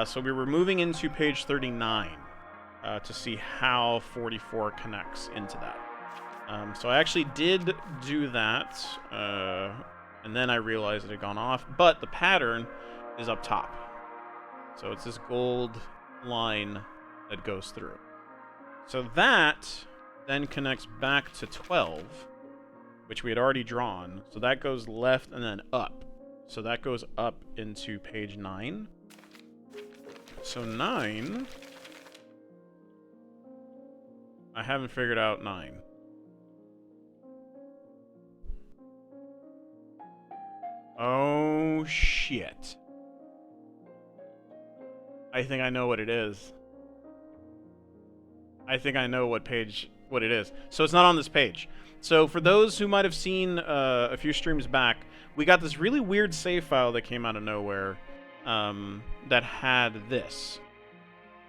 So we were moving into page 39 to see how 44 connects into that. So I actually did do that, and then I realized it had gone off, but the pattern is up top. So it's this gold line that goes through. So that then connects back to 12, which we had already drawn. So that goes left and then up. So that goes up into page 9. So 9... I haven't figured out 9. Oh, shit. I think I know what it is. I think I know what it is. So it's not on this page. So for those who might have seen a few streams back, we got this really weird save file that came out of nowhere that had this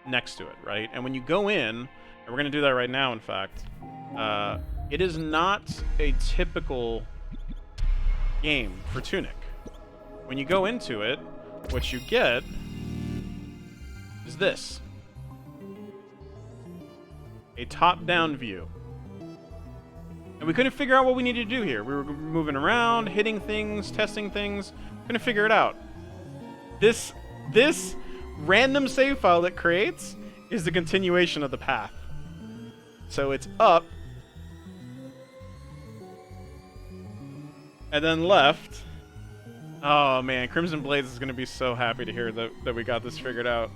next to it, right? And when you go in, and we're going to do that right now, in fact, it is not a typical game for Tunic. When you go into it, what you get is this. A top-down view. And we couldn't figure out what we needed to do here. We were moving around, hitting things, testing things. Couldn't figure it out. This random save file that creates is the continuation of the path. So it's up, and then left. Oh man, Crimson Blades is going to be so happy to hear that we got this figured out.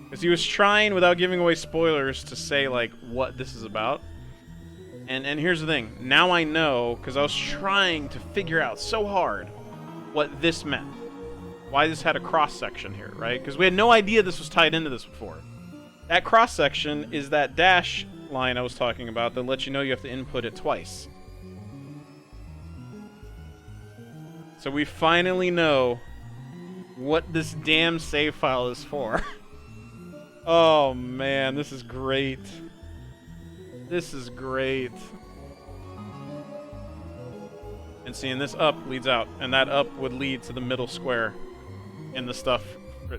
Because he was trying, without giving away spoilers, to say like what this is about. And here's the thing. Now I know, because I was trying to figure out so hard what this meant. Why this had a cross-section here, right? Because we had no idea this was tied into this before. That cross-section is that dash line I was talking about that lets you know you have to input it twice. So we finally know what this damn save file is for. Oh man, this is great. This is great. And seeing this up leads out, and that up would lead to the middle square in the stuff.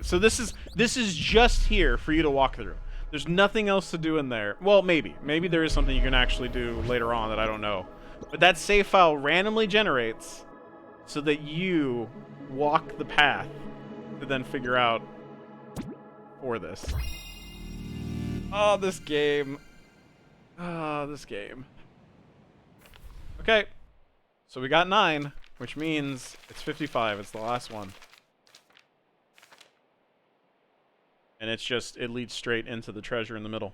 So this is just here for you to walk through. There's nothing else to do in there. Well, maybe. Maybe there is something you can actually do later on that I don't know. But that save file randomly generates so that you walk the path to then figure out for this. Oh, this game. Oh, this game. Okay. So we got 9, which means it's 55. It's the last one. And it's just, it leads straight into the treasure in the middle.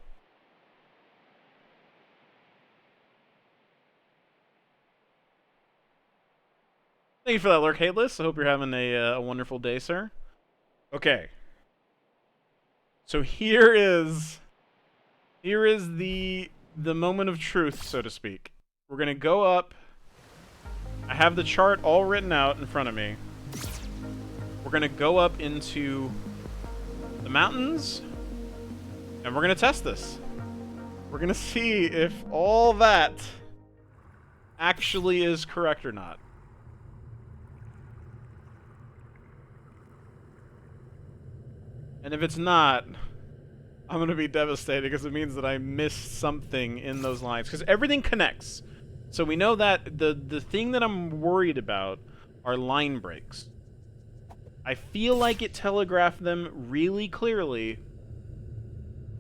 Thank you for that lurk, Hateless. I hope you're having a wonderful day, sir. Okay. So here is the moment of truth, so to speak. We're gonna go up. I have the chart all written out in front of me. We're gonna go up into the mountains, and we're gonna test this. We're gonna see if all that actually is correct or not. And if it's not, I'm gonna be devastated because it means that I missed something in those lines. Because everything connects. So we know that the thing that I'm worried about are line breaks. I feel like it telegraphed them really clearly.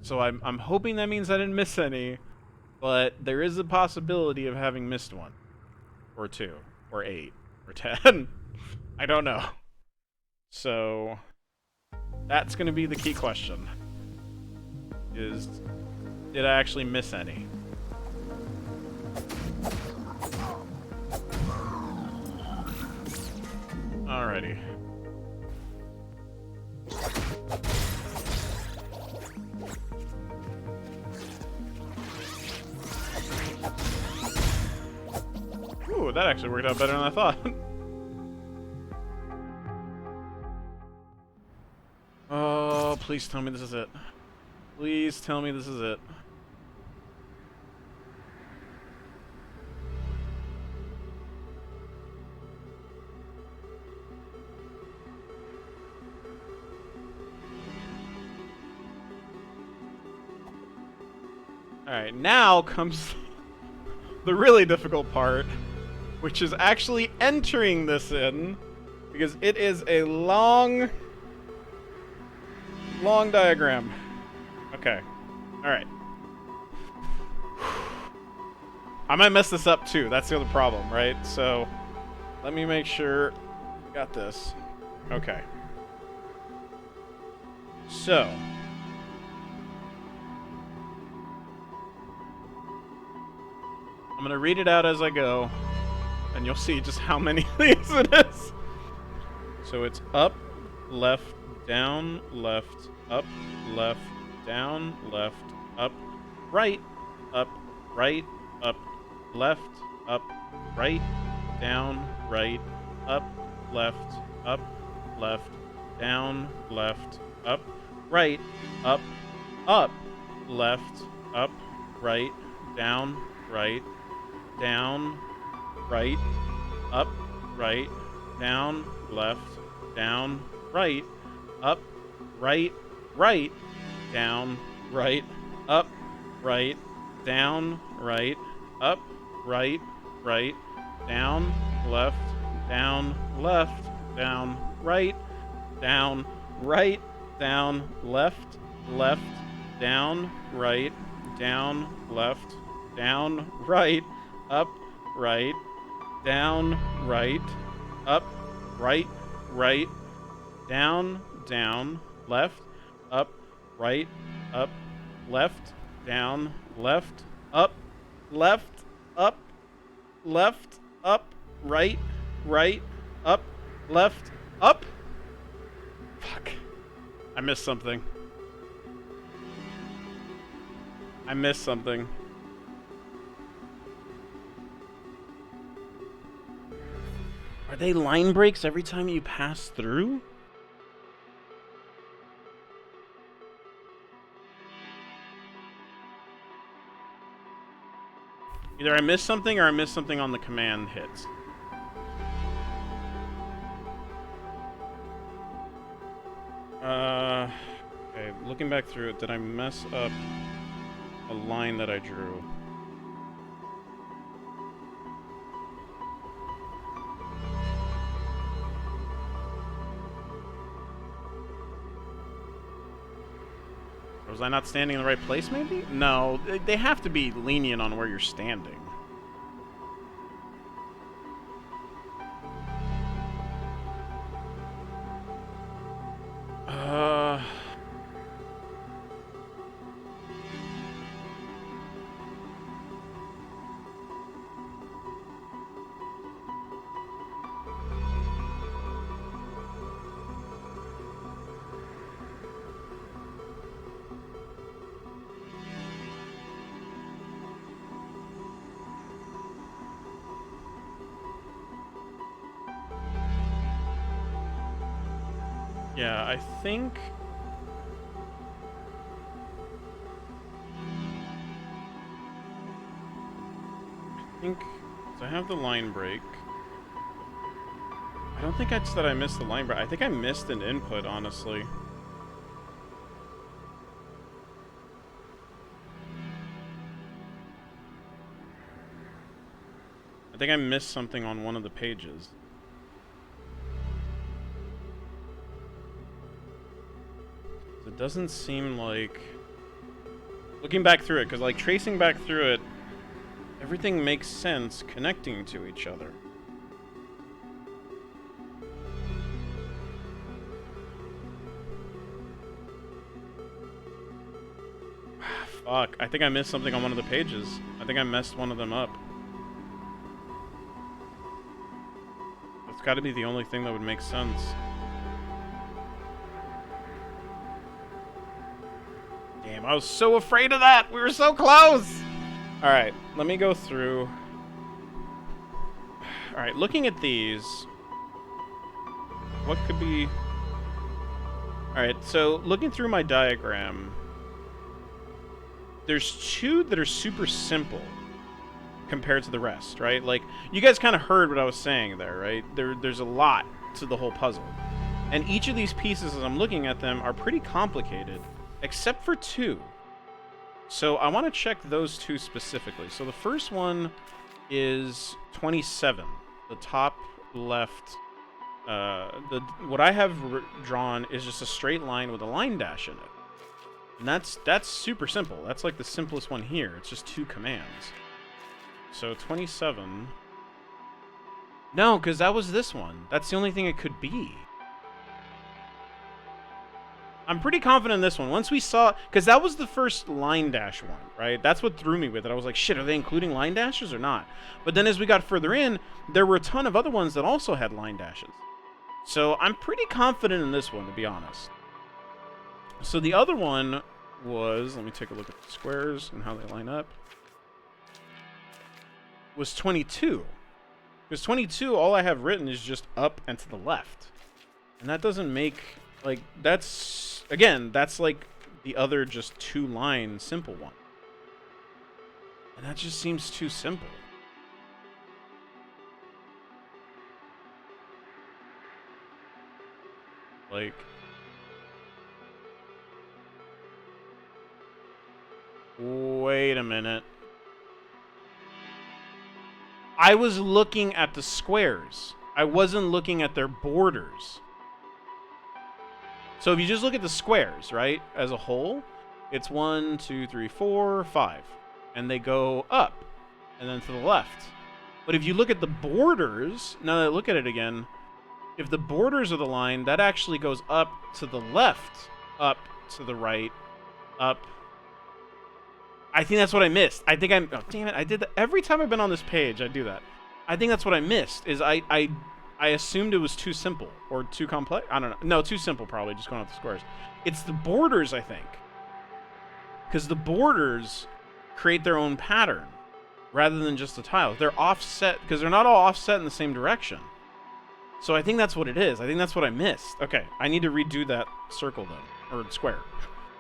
So I'm hoping that means I didn't miss any. But there is a possibility of having missed one. Or 2. Or 8. Or 10. I don't know. So that's going to be the key question. Is, did I actually miss any? Alrighty. Ooh, that actually worked out better than I thought. Oh, please tell me this is it. Please tell me this is it. Alright, now comes the really difficult part, which is actually entering this in, because it is a long diagram. Okay. Alright. I might mess this up too, that's the other problem, right? So, let me make sure I got this. Okay. So, I'm gonna read it out as I go, and you'll see just how many of these it is. So it's up, left, down, left, up, left, down, left, up, right, up, left, up, right, down, right, up, left, down, left, up, right, up, left, up, right, down, down, right, up, right, down, left, down, right, up, right, down, right, up, right, down, right, up, right, down, left, down, right, down, left, down, right, down, left, down, right, up, right, down, right, up, right, down, left, up, right, up, left, down, left, up, up, right, up, left, up. Fuck. I missed something. Are they line breaks every time you pass through? Either I missed something or I missed something on the command hits. Okay, looking back through it, did I mess up a line that I drew? Was I not standing in the right place, maybe? No, they have to be lenient on where you're standing. Yeah, I think... So I have the line break. I don't think it's that I missed the line break. I think I missed an input, honestly. I think I missed something on one of the pages. It doesn't seem like... Looking back through it, because like tracing back through it, everything makes sense connecting to each other. Fuck, I think I missed something on one of the pages. I think I messed one of them up. That's gotta be the only thing that would make sense. Damn, I was so afraid of that! We were so close! Alright, let me go through. Alright, looking at these... What could be... Alright, so looking through my diagram... There's two that are super simple compared to the rest, right? Like, you guys kind of heard what I was saying there, right? There's a lot to the whole puzzle. And each of these pieces, as I'm looking at them, are pretty complicated, except for two. So I want to check those two specifically. So the first one is 27. The top left. What I have drawn is just a straight line with a line dash in it. And that's super simple. That's like the simplest one here. It's just 2 commands. So 27. No, because that was this one. That's the only thing it could be. I'm pretty confident in this one. Once we saw... Because that was the first line dash one, right? That's what threw me with it. I was like, shit, are they including line dashes or not? But then as we got further in, there were a ton of other ones that also had line dashes. So I'm pretty confident in this one, to be honest. So the other one was... Let me take a look at the squares and how they line up. Was 22. Because 22, all I have written is just up and to the left. And that doesn't make... Like, that's... Again, that's like the other just 2-line simple one. And that just seems too simple. Like... Wait a minute. I was looking at the squares. I wasn't looking at their borders. So if you just look at the squares, right, as a whole, it's 1, 2, 3, 4, 5. And they go up and then to the left. But if you look at the borders, now that I look at it again, if the borders of the line, that actually goes up to the left, up to the right, up. I think that's what I missed. I think I'm... Oh, damn it. I did that. Every time I've been on this page, I do that. I think that's what I missed, is I assumed it was too simple or too complex. I don't know. No, too simple probably, just going off the squares. It's the borders, I think. Because the borders create their own pattern rather than just the tiles. They're offset because they're not all offset in the same direction. So I think that's what it is. I think that's what I missed. Okay, I need to redo that circle then, or square.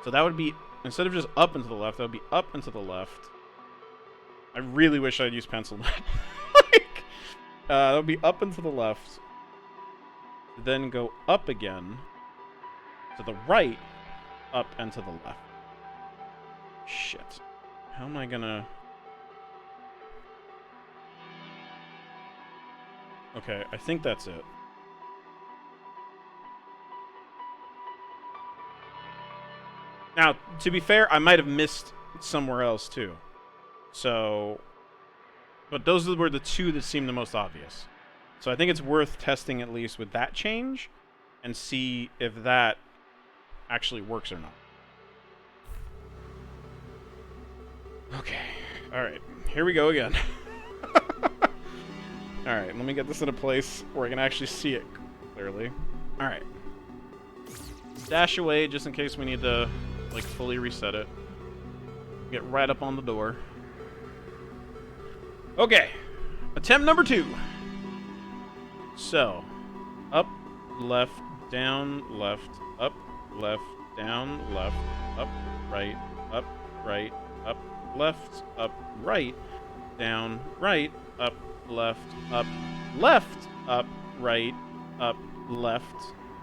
So that would be, instead of just up and to the left, that would be up and to the left. I really wish I'd used pencil. That would be up and to the left. Then go up again. To the right. Up and to the left. Shit. How am I gonna... Okay, I think that's it. Now, to be fair, I might have missed somewhere else too. So... But those were the 2 that seemed the most obvious. So I think it's worth testing at least with that change and see if that actually works or not. Okay. Alright. Here we go again. Alright, let me get this in a place where I can actually see it clearly. Alright. Dash away just in case we need to, like, fully reset it. Get right up on the door. Okay, attempt number 2. So, up, left, down, left, up, left, down, left, up, right, up, right, up, left, up, right, down, right, up, left, up, left, up, right, up, left,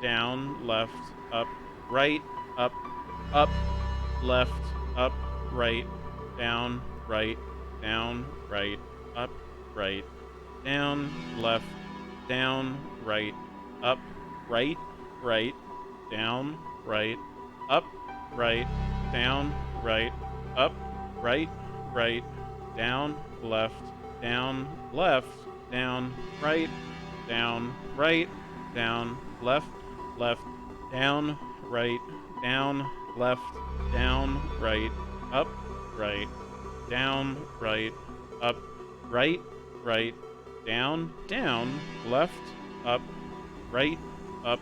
down, left, up, right, up, left, up, right, down, right, up, right, down, left, down, right, up, right, down, right, up, right, down, right, up, right, down, left, down, down, right, down, left, down, right, down, left, down, right, up, right, down, right, up, right, down, left, up, right, up,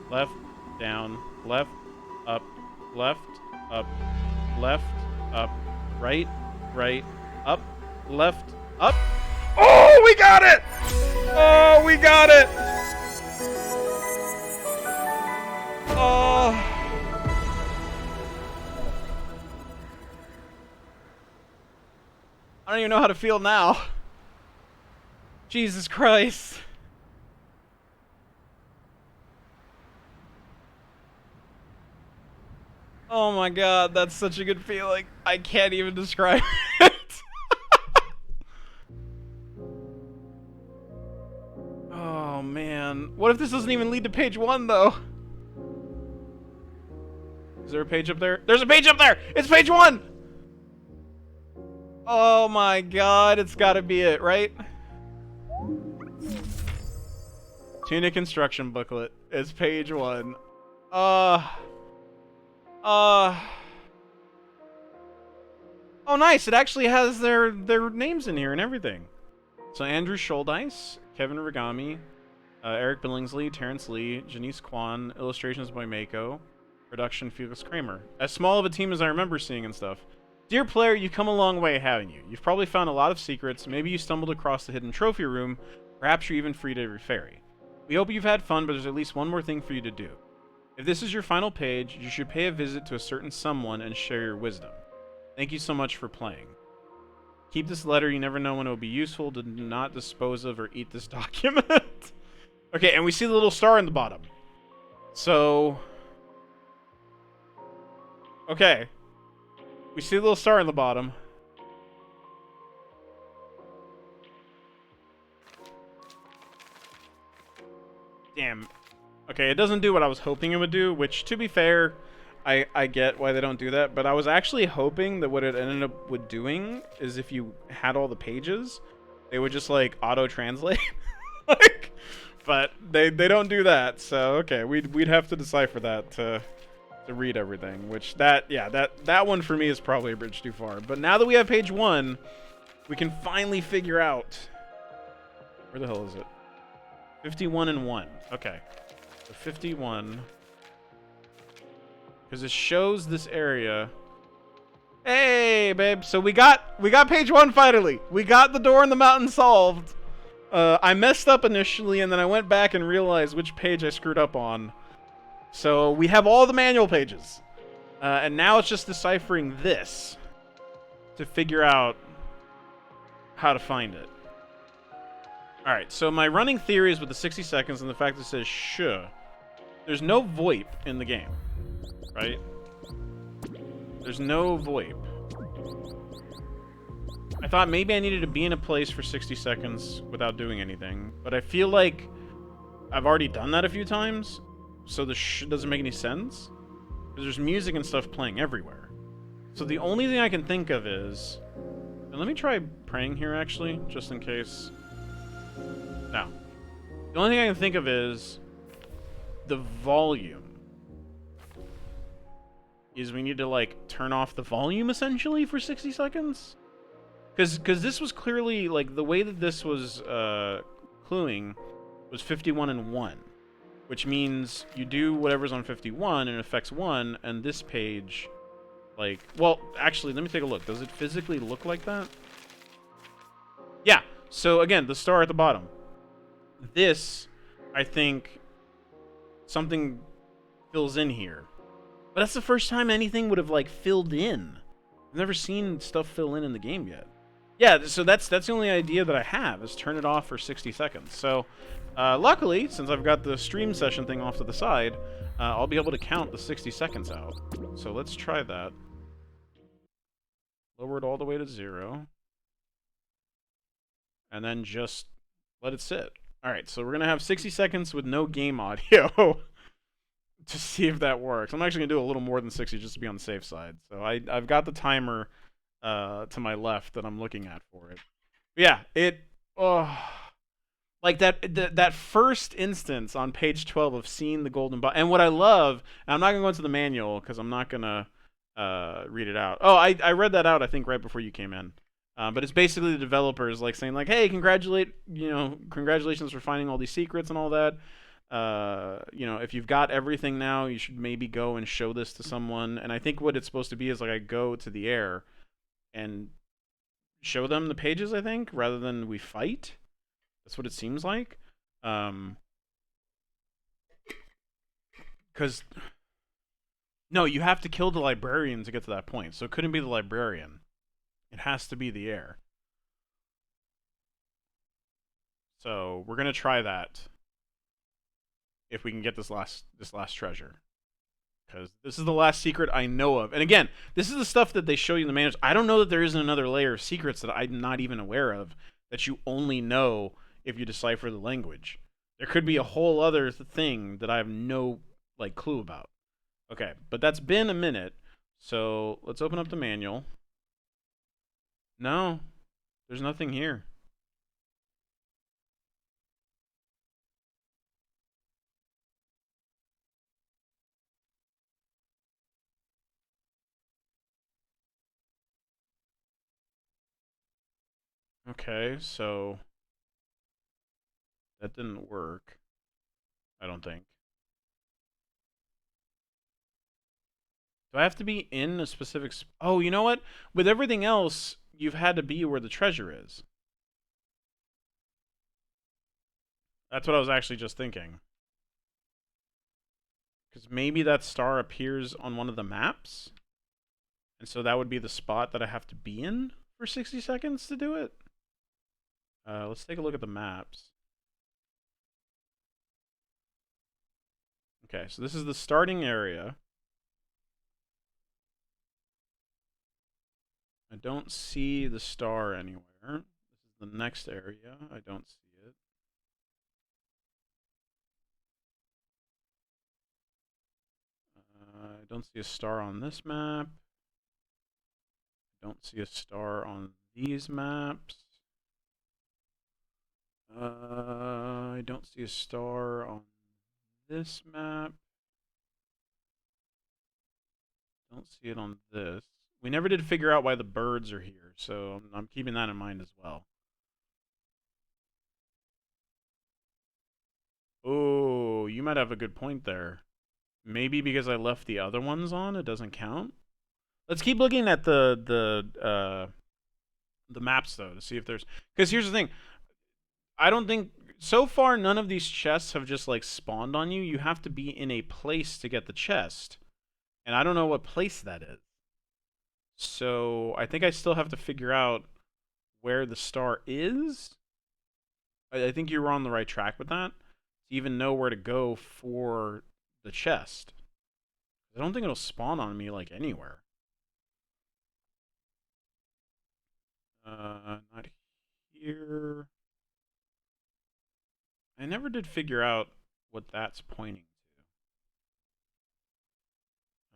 left, down, left, up, left, up, right, up, left, up. Oh, we got it! Oh, we got it! Oh. I don't even know how to feel now. Jesus Christ. Oh my god, that's such a good feeling. I can't even describe it. Oh man. What if this doesn't even lead to page 1 though? Is there a page up there? There's a page up there! It's page 1! Oh my god, it's gotta be it, right? Tunic instruction booklet. It's page 1. Uh... Uh... Oh nice, it actually has their names in here and everything. So Andrew Scholdice, Kevin Rigami, Eric Billingsley, Terrence Lee, Janice Kwan, illustrations by Mako, production Felix Kramer. As small of a team as I remember seeing and stuff. Dear player, you've come a long way, haven't you? You've probably found a lot of secrets, maybe you stumbled across the hidden trophy room, perhaps you're even freed every fairy. We hope you've had fun, but there's at least one more thing for you to do. If this is your final page, you should pay a visit to a certain someone and share your wisdom. Thank you so much for playing. Keep this letter, you never know when it will be useful. Do not dispose of or eat this document. Okay, and we see the little star in the bottom. So... Okay. We see the little star in the bottom. Damn. Okay, it doesn't do what I was hoping it would do, which, to be fair, I get why they don't do that, but I was actually hoping that what it ended up with doing is if you had all the pages, they would just, like, auto-translate. Like, but they don't do that, so, okay, we'd have to decipher that to read everything, which that one for me is probably a bridge too far. But now that we have page 1, we can finally figure out... Where the hell is it? 51 and 1. Okay. So 51... Because it shows this area. Hey, babe. So we got page 1 finally. We got the door in the mountain solved. I messed up initially, and then I went back and realized which page I screwed up on. So we have all the manual pages. And now it's just deciphering this to figure out how to find it. Alright, so my running theory is with the 60 seconds and the fact that it says "sh." There's no VoIP in the game. Right? There's no VoIP. I thought maybe I needed to be in a place for 60 seconds without doing anything, but I feel like I've already done that a few times, so the "sh" doesn't make any sense. Because there's music and stuff playing everywhere. So the only thing I can think of is... And let me try praying here, actually, just in case. No. The only thing I can think of is the volume. Is we need to, like, turn off the volume, essentially, for 60 seconds? Because this was clearly, like, the way that this was cluing was 51 and 1. Which means you do whatever's on 51 and it affects 1, and this page, like... Well, actually, let me take a look. Does it physically look like that? Yeah. So, again, the star at the bottom. This, I think, something fills in here. But that's the first time anything would have, like, filled in. I've never seen stuff fill in the game yet. Yeah, so that's the only idea that I have, is turn it off for 60 seconds. So, luckily, since I've got the stream session thing off to the side, I'll be able to count the 60 seconds out. So let's try that. Lower it all the way to 0. And then just let it sit. Alright, so we're going to have 60 seconds with no game audio. To see if that works. I'm actually going to do a little more than 60 just to be on the safe side. So I've got the timer to my left that I'm looking at for it. But yeah, it... Oh, like that first instance on page 12 of seeing the golden button. And what I love... And I'm not going to go into the manual because I'm not going to read it out. Oh, I read that out, I think, right before you came in. But it's basically the developers like saying, like, hey, congratulations for finding all these secrets and all that. You know, if you've got everything now, you should maybe go and show this to someone. And I think what it's supposed to be is, like, I go to the air and show them the pages, I think, rather than we fight. That's what it seems like. Because... No, you have to kill the librarian to get to that point. So it couldn't be the librarian. It has to be the air. So we're going to try that. If we can get this last treasure. because this is the last secret I know of. And again, this is the stuff that they show you in the manuals. I don't know that there isn't another layer of secrets that I'm not even aware of that you only know if you decipher the language. There could be a whole other thing that I have no like clue about. Okay, but that's been a minute. So let's open up the manual. No, there's nothing here. Okay, so that didn't work. I don't think. Do I have to be in a specific? Oh, you know what? With everything else, you've had to be where the treasure is. That's what I was actually just thinking. Because maybe that star appears on one of the maps, and so that would be the spot that I have to be in for 60 seconds to do it. Let's take a look at the maps. Okay, so this is the starting area. I don't see the star anywhere. This is the next area. I don't see it. I don't see a star on this map. I don't see a star on these maps. I don't see a star on this map. Don't see it on this. We never did figure out why the birds are here, so I'm keeping that in mind as well. Oh, you might have a good point there. Maybe because I left the other ones on, it doesn't count. Let's keep looking at the maps though to see if there's. Because here's the thing, I don't think so far none of these chests have just like spawned on you. You have to be in a place to get the chest, and I don't know what place that is. So I think I still have to figure out where the star is. I think you were on the right track with that. To even know where to go for the chest. I don't think it'll spawn on me like anywhere. Not here. I never did figure out what that's pointing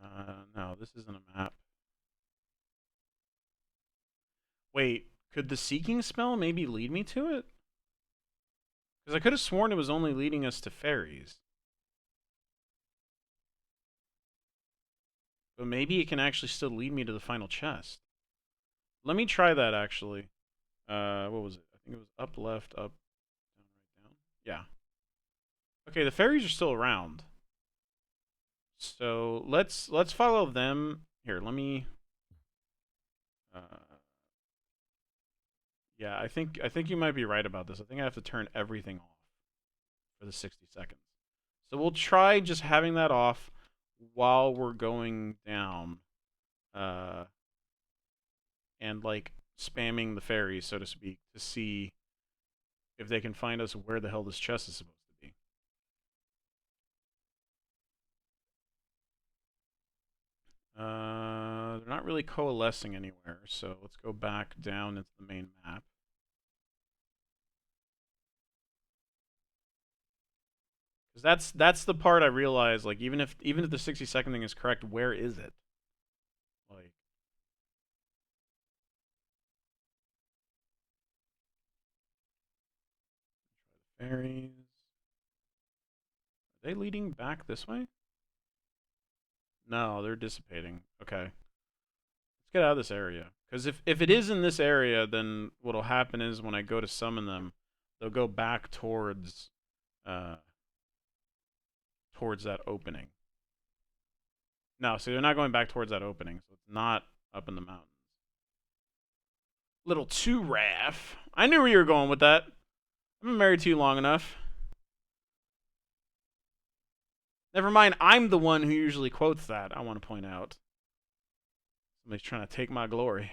to. No, this isn't a map. Wait, could the seeking spell maybe lead me to it? Because I could have sworn it was only leading us to fairies. But maybe it can actually still lead me to the final chest. Let me try that actually. What was it? I think it was up, left, up, down, right, down. Yeah. Okay, the fairies are still around. So let's follow them. Here, let me. Uh, yeah, I think you might be right about this. I think I have to turn everything off for the 60 seconds. So we'll try just having that off while we're going down, and like spamming the fairies, so to speak, to see if they can find us where the hell this chest is supposed to be. They're not really coalescing anywhere, so let's go back down into the main map. Because that's the part I realized. Like even if the 60-second thing is correct, where is it? Like fairies. Are they leading back this way? No, they're dissipating. Okay. Let's get out of this area. Because if it is in this area, then what'll happen is when I go to summon them, they'll go back towards that opening. No, so they're not going back towards that opening, so it's not up in the mountains. Little too raff. I knew where you were going with that. I've been married to you long enough. Never mind, I'm the one who usually quotes that, I want to point out. Somebody's trying to take my glory.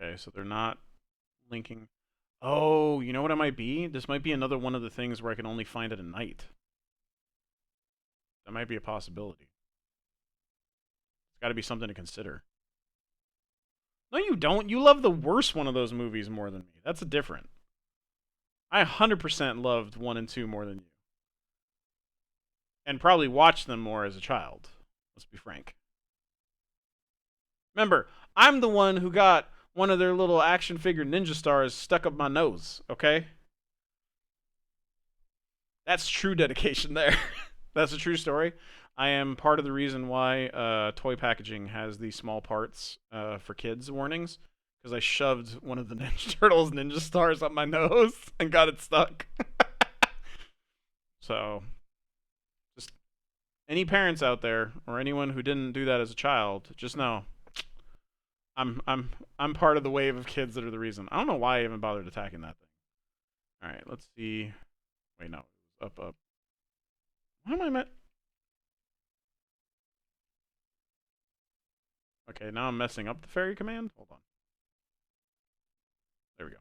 Okay, so they're not linking. Oh, you know what it might be? This might be another one of the things where I can only find it at night. That might be a possibility. It's got to be something to consider. No, you don't. You love the worst one of those movies more than me. That's different. I 100% loved 1 and 2 more than you. And probably watched them more as a child. Let's be frank. Remember, I'm the one who got one of their little action figure ninja stars stuck up my nose, okay? That's true dedication there. That's a true story. I am part of the reason why toy packaging has these small parts for kids warnings, because I shoved one of the Ninja Turtles ninja stars up my nose and got it stuck. So, just any parents out there or anyone who didn't do that as a child, just know I'm part of the wave of kids that are the reason. I don't know why I even bothered attacking that thing. All right, let's see. Wait, no, up. Why am I met? Okay, now I'm messing up the fairy command. Hold on. There we go.